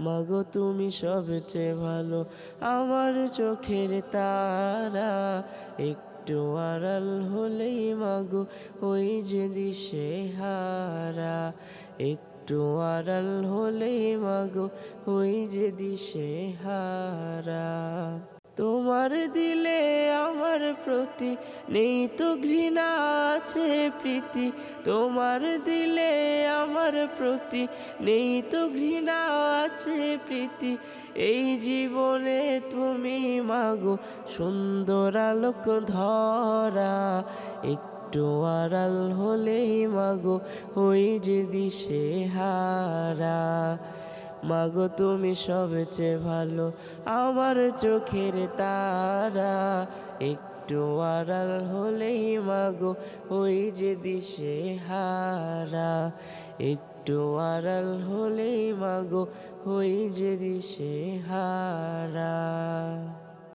মাগো তুমি সবচেয়ে ভালো, আমার চোখের তারা। একটু আড়াল হলেই মাগো ওই যে দিশেহারা। একটু আড়াল হলেই মাগো ওই যে দিশেহারা। তোমার দিলে আমার প্রতি নেই তো ঘৃণা, আছে প্রীতি। তোমার দিলে আমার প্রতি নেই তো ঘৃণা, আছে প্রীতি। এই জীবনে তুমি মাগো সুন্দর আলোক ধরা। একটু আড়াল হলেই মাগো ওই যে দিশেহারা। মাগো তুমি সবচেয়ে ভালো, আমার চোখের তারা। একটু আড়াল হলেই মাগো ওই যে দিশেহারা। একটু আড়াল হলেই মাগো ওই যে দিশেহারা।